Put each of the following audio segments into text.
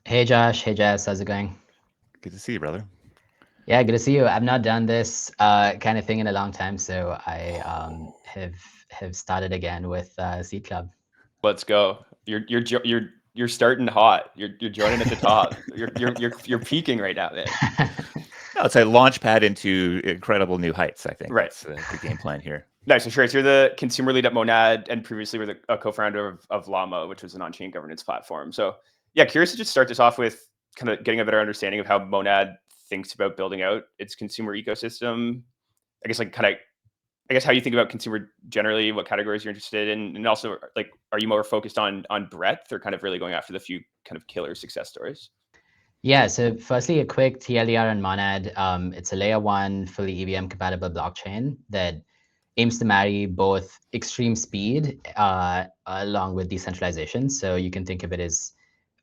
Hey Josh, hey Jess, how's it going? Good to see you, brother. Yeah, good to see you. I've not done this kind of thing in a long time, so I have started again with Seed Club. Let's go. You're starting hot. You're joining at the top. You're peaking right now, man. No, it's a launch pad into incredible new heights. I think Right. that's the game plan here. Nice. So Shreyas, you're the consumer lead at Monad, and previously were a co-founder of Llama, which was an on-chain governance platform. So yeah, curious to just start this off with kind of getting a better understanding of how Monad thinks about building out its consumer ecosystem. I guess like kind of I guess how you think about consumer generally, what categories you're interested in, and also like, are you more focused on breadth or kind of really going after the few kind of killer success stories? Yeah, so firstly, a quick TLDR on Monad. It's a layer one, fully EVM compatible blockchain that aims to marry both extreme speed along with decentralization. So you can think of it as,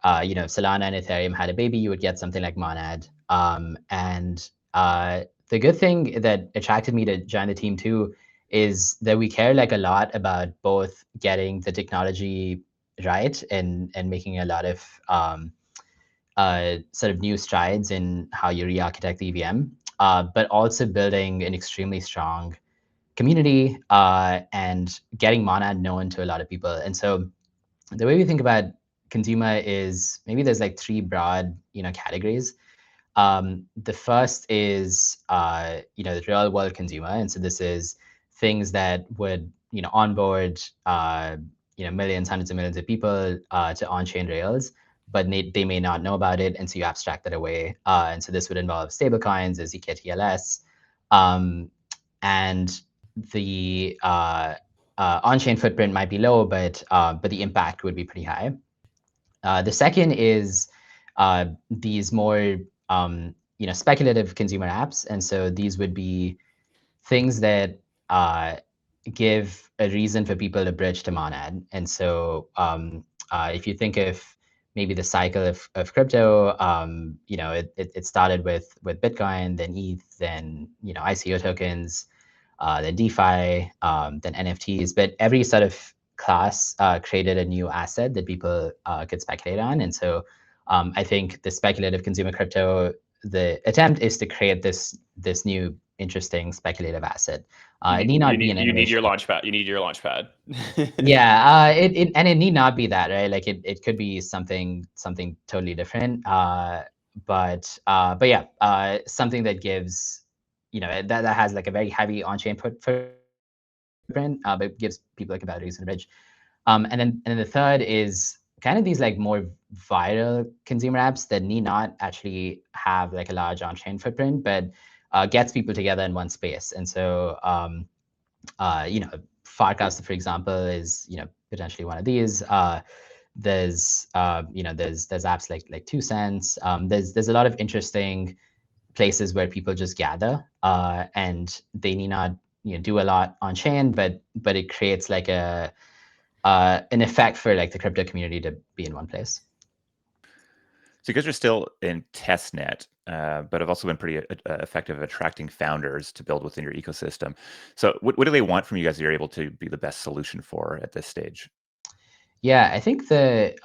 Solana and Ethereum had a baby, you would get something like Monad. And the good thing that attracted me to join the team too is that we care like a lot about both getting the technology right and making a lot of sort of new strides in how you re-architect the EVM, but also building an extremely strong community and getting Monad known to a lot of people. And so the way we think about consumer is maybe there's like three broad, categories. The first is, the real world consumer. And so this is things that would, onboard, millions, hundreds of millions of people to on-chain Rails, but they may not know about it. And so you abstract that away. And so this would involve stablecoins, as ZK-TLS, and the on-chain footprint might be low, but the impact would be pretty high. The second is these more speculative consumer apps, and so these would be things that give a reason for people to bridge to Monad. And so if you think of maybe the cycle of crypto, it started with Bitcoin, then ETH, then ICO tokens, then DeFi, then NFTs. But every sort of class created a new asset that people could speculate on. And so I think the speculative consumer crypto, the attempt is to create this new interesting speculative asset. It need not be an You need your innovation. launch pad. You need your launch pad. Yeah, it need not be that, right? Like it could be something totally different. But yeah, something that gives, that has like a very heavy on-chain footprint, but gives people like a better reason to bridge. And then the third is kind of these like more viral consumer apps that need not actually have like a large on-chain footprint, but gets people together in one space. And so uh, you know, Farcaster, for example, is potentially one of these. There's apps like 2 Cents. There's a lot of interesting places where people just gather, and they need not do a lot on chain, but it creates like an effect for like the crypto community to be in one place. So you guys are still in test net, but have also been pretty effective at attracting founders to build within your ecosystem. So what do they want from you guys that you're able to be the best solution for at this stage? Yeah, I think the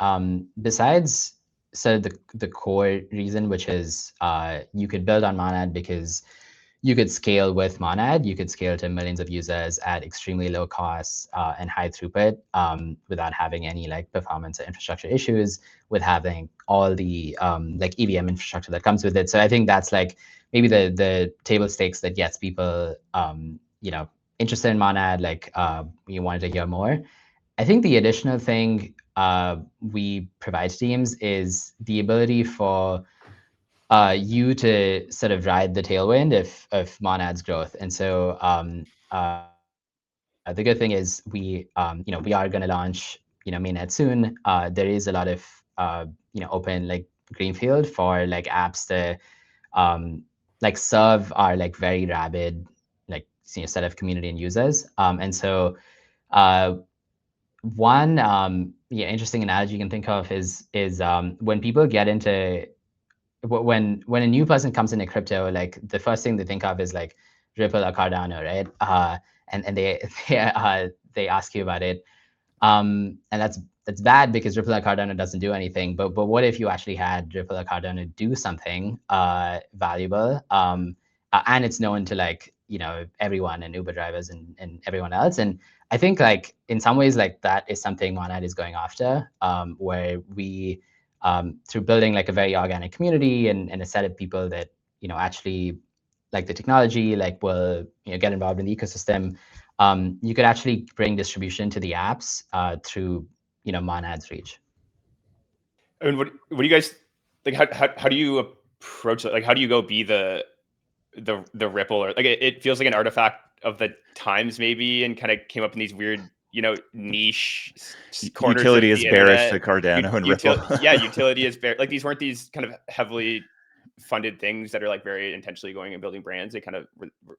besides the core reason, which is you could build on Monad because you could scale with Monad. You could scale to millions of users at extremely low costs and high throughput without having any like performance or infrastructure issues, with having all the like EVM infrastructure that comes with it. So I think that's like maybe the table stakes that gets people interested in Monad. Like you wanted to hear more. I think the additional thing we provide to teams is the ability for you to sort of ride the tailwind of Monad's growth. And so the good thing is we are going to launch mainnet soon. There is a lot of open like greenfield for like apps to like serve our like very rabid like set of community and users. And so uh, one interesting analogy you can think of is when people get into when a new person comes into crypto, like the first thing they think of is like Ripple or Cardano, right? And they they ask you about it, and that's bad because Ripple or Cardano doesn't do anything. But what if you actually had Ripple or Cardano do something valuable, and it's known to like everyone and Uber drivers and everyone else. And I think like in some ways like that is something Monad is going after, where we through building like a very organic community and a set of people that actually like the technology, like will get involved in the ecosystem. You could actually bring distribution to the apps through Monad's reach. I mean, what do you guys like? How do you approach it? Like, how do you go be the Ripple, or like it feels like an artifact of the times maybe, and kind of came up in these weird niche corners. Utility of is the bearish internet. to Cardano and Ripple. Yeah, utility is like these weren't these kind of heavily funded things that are like very intentionally going and building brands. They kind of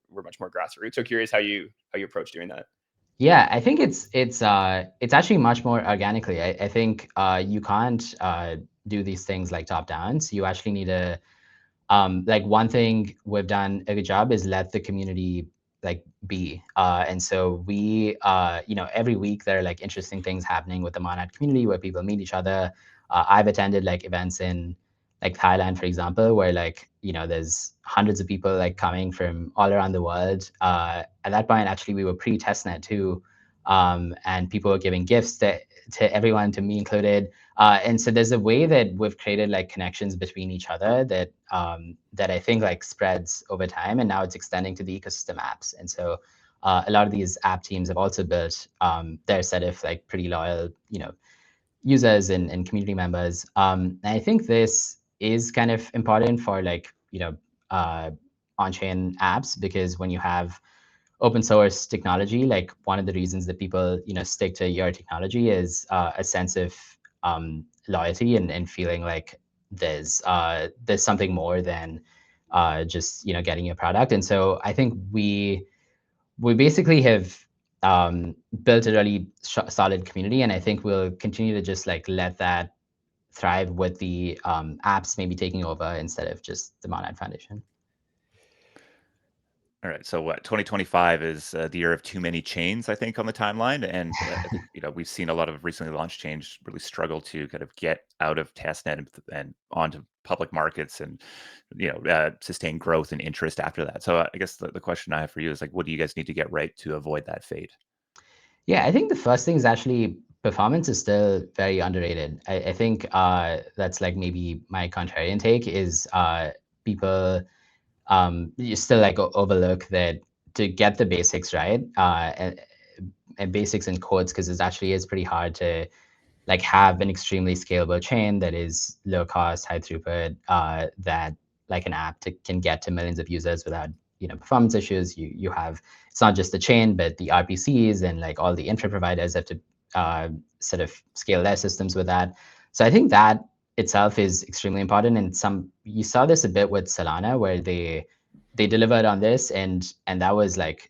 were much more grassroots. So curious how you approach doing that. Yeah, I think it's actually much more organically. I think you can't do these things like top down. So you actually need to like one thing we've done a good job is let the community like be. And so we every week there are like interesting things happening with the Monad community where people meet each other. I've attended like events in like Thailand, for example, where like there's hundreds of people like coming from all around the world. At that point, actually, we were pre-testnet too, and people were giving gifts to everyone, to me included. And so there's a way that we've created like connections between each other that that I think like spreads over time, and now it's extending to the ecosystem apps. And so a lot of these app teams have also built their set of like pretty loyal users and community members. And I think this is kind of important for like on-chain apps, because when you have open source technology, like one of the reasons that people stick to your technology is a sense of loyalty and feeling like there's something more than just getting your product. And so I think we basically have built a really solid community, and I think we'll continue to just like let that thrive with the apps maybe taking over instead of just the Monad Foundation. All right. So what 2025 is the year of too many chains, I think, on the timeline. And I think, we've seen a lot of recently launched chains really struggle to kind of get out of testnet and onto public markets and, sustain growth and interest after that. So I guess the question I have for you is like, what do you guys need to get right to avoid that fate? Yeah, I think the first thing is actually performance is still very underrated. I think that's like maybe my contrarian take is people you still like overlook that to get the basics right, and basics in codes, because it actually is pretty hard to like have an extremely scalable chain that is low cost, high throughput, that like an app can get to millions of users without performance issues. You have, it's not just the chain, but the RPCs and like all the infra providers have to sort of scale their systems with that. So I think that itself is extremely important. And you saw this a bit with Solana, where they delivered on this, and that was like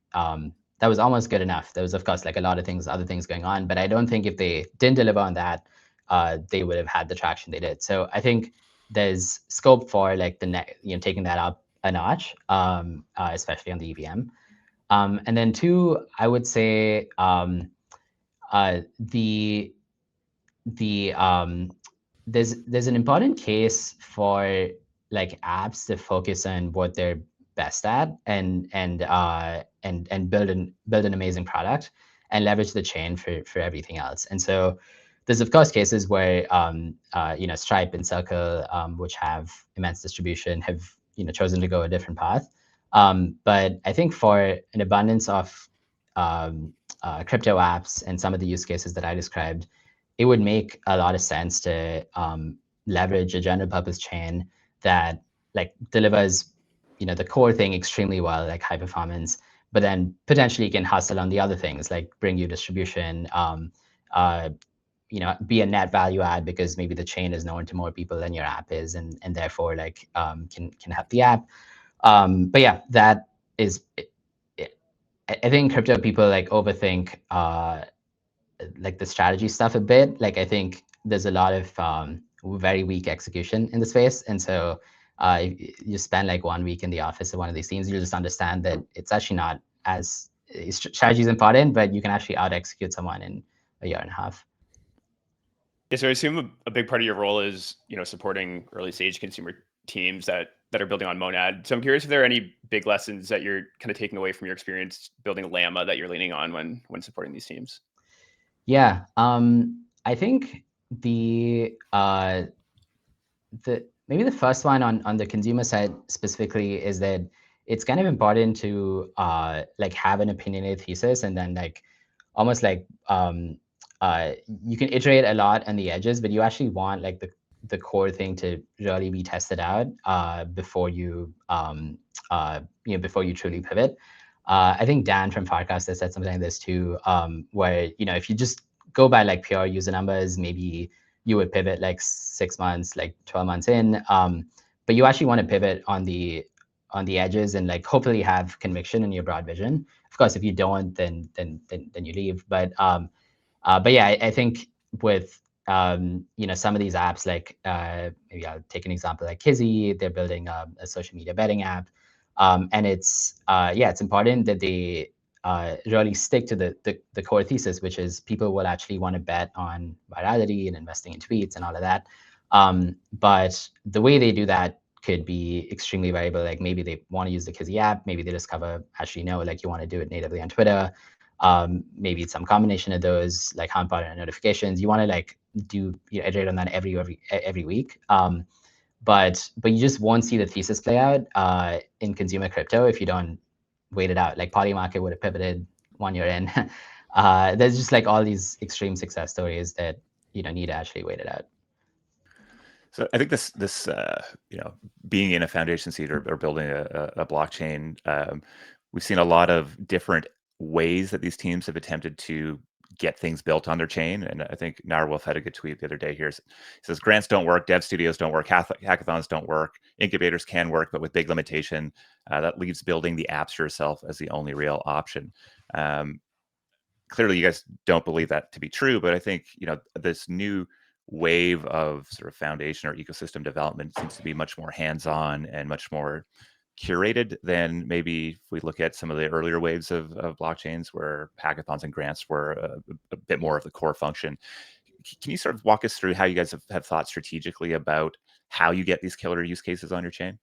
that was almost good enough. There was, of course, like a lot of other things going on, but I don't think if they didn't deliver on that, they would have had the traction they did. So I think there's scope for like taking that up a notch, especially on the EVM. And then two, I would say there's an important case for like apps to focus on what they're best at and build an amazing product and leverage the chain for everything else. And so there's of course cases where Stripe and Circle, which have immense distribution, have chosen to go a different path. But I think for an abundance of crypto apps and some of the use cases that I described, it would make a lot of sense to leverage a general purpose chain that like delivers the core thing extremely well, like high performance, but then potentially can hustle on the other things, like bring you distribution, be a net value add because maybe the chain is known to more people than your app is, and therefore like can help the app. But yeah, that is I think crypto people like overthink like the strategy stuff a bit. Like I think there's a lot of very weak execution in the space, and so if you spend like 1 week in the office of one of these teams, you'll just understand that it's actually not as strategy is important, but you can actually out execute someone in a year and a half. Yeah, so I assume a big part of your role is, supporting early stage consumer teams that are building on Monad. So I'm curious if there are any big lessons that you're kind of taking away from your experience building Llama that you're leaning on when supporting these teams. Yeah, I think maybe the first one on the consumer side specifically is that it's kind of important to like have an opinionated thesis, and then like almost like you can iterate a lot on the edges, but you actually want like the core thing to really be tested out before you before you truly pivot. I think Dan from Farcast has said something like this too, where if you just go by like pure user numbers, maybe you would pivot like 6 months, like 12 months in. But you actually want to pivot on the edges and like hopefully have conviction in your broad vision. Of course, if you don't, then you leave. But yeah, I think with some of these apps, like maybe I'll take an example like Kizzy. They're building a social media betting app, and it's important that they really stick to the core thesis, which is people will actually want to bet on virality and investing in tweets and all of that. But the way they do that could be extremely variable. Like maybe they want to use the Kizzy app, maybe they discover actually no, like you want to do it natively on Twitter. Maybe it's some combination of those, like how important notifications. You want to like iterate on that every week. But you just won't see the thesis play out in consumer crypto if you don't wait it out. Like Polymarket would have pivoted 1 year in. There's just like all these extreme success stories that need to actually wait it out. So I think this being in a foundation seed or building a blockchain, we've seen a lot of different ways that these teams have attempted to get things built on their chain. And I think Narwolf had a good tweet the other day here. He says, grants don't work, dev studios don't work, hackathons don't work, incubators can work, but with big limitation. That leaves building the apps yourself as the only real option. Clearly, you guys don't believe that to be true, but I think this new wave of sort of foundation or ecosystem development seems to be much more hands-on and much more curated than maybe if we look at some of the earlier waves of blockchains where hackathons and grants were a bit more of the core function. Can you sort of walk us through how you guys have thought strategically about how you get these killer use cases on your chain?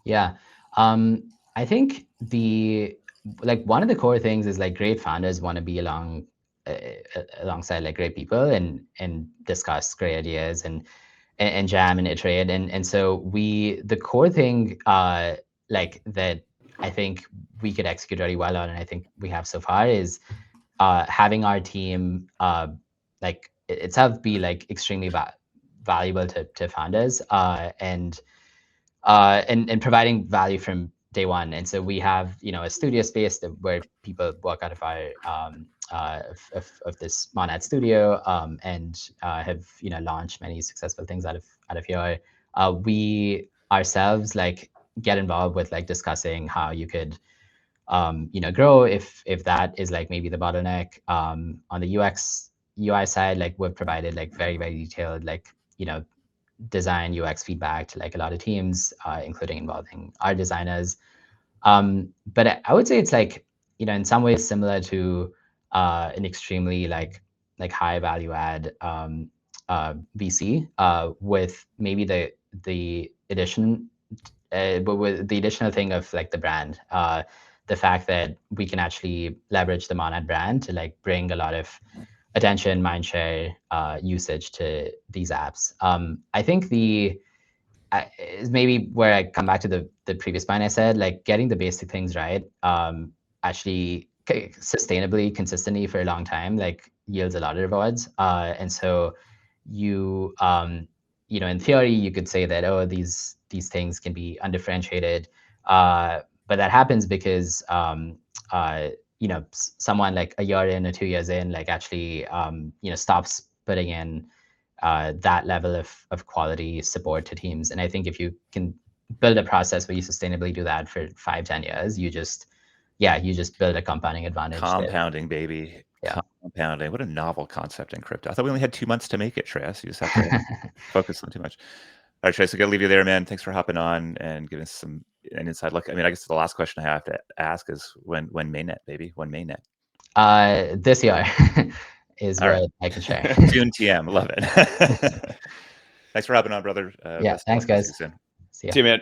Yeah, I think one of the core things is like great founders want to be alongside like great people and discuss great ideas and jam and iterate. And so the core thing like that I think we could execute really well on, and I think we have so far, is having our team like itself be like extremely valuable to founders and providing value from day one. And so we have a studio space where people work out of our of this Monad studio and have launched many successful things out of here. We ourselves like get involved with like discussing how you could grow if that is like maybe the bottleneck. On the UX UI side, like we've provided like very detailed like design UX feedback to like a lot of teams, including involving our designers. But I would say it's like in some ways similar to an extremely like high value add VC with maybe the addition but with the additional thing of like the brand, the fact that we can actually leverage the Monad brand to like bring a lot of attention, mindshare, usage to these apps. I think is maybe where I come back to the previous point I said, like getting the basic things right, actually sustainably, consistently for a long time, like yields a lot of rewards. And so you in theory, you could say that, oh, these things can be undifferentiated, but that happens because someone like a year in or 2 years in, like actually stops putting in that level of quality support to teams. And I think if you can build a process where you sustainably do that for 5-10 years, you just build a compounding advantage. Compounding, baby. Yeah. Compounding. What a novel concept in crypto. I thought we only had 2 months to make it, Shreyas. You just have to focus on too much. All right, Shreyas, I got to leave you there, man. Thanks for hopping on and giving us an inside look. I mean, I guess the last question I have to ask is when mainnet, baby? When mainnet? This year. is All what right. I can share. June TM, love it. Thanks for hopping on, brother. Yeah, Best of thanks, luck. I'll see guys. you soon. See ya. See you, man.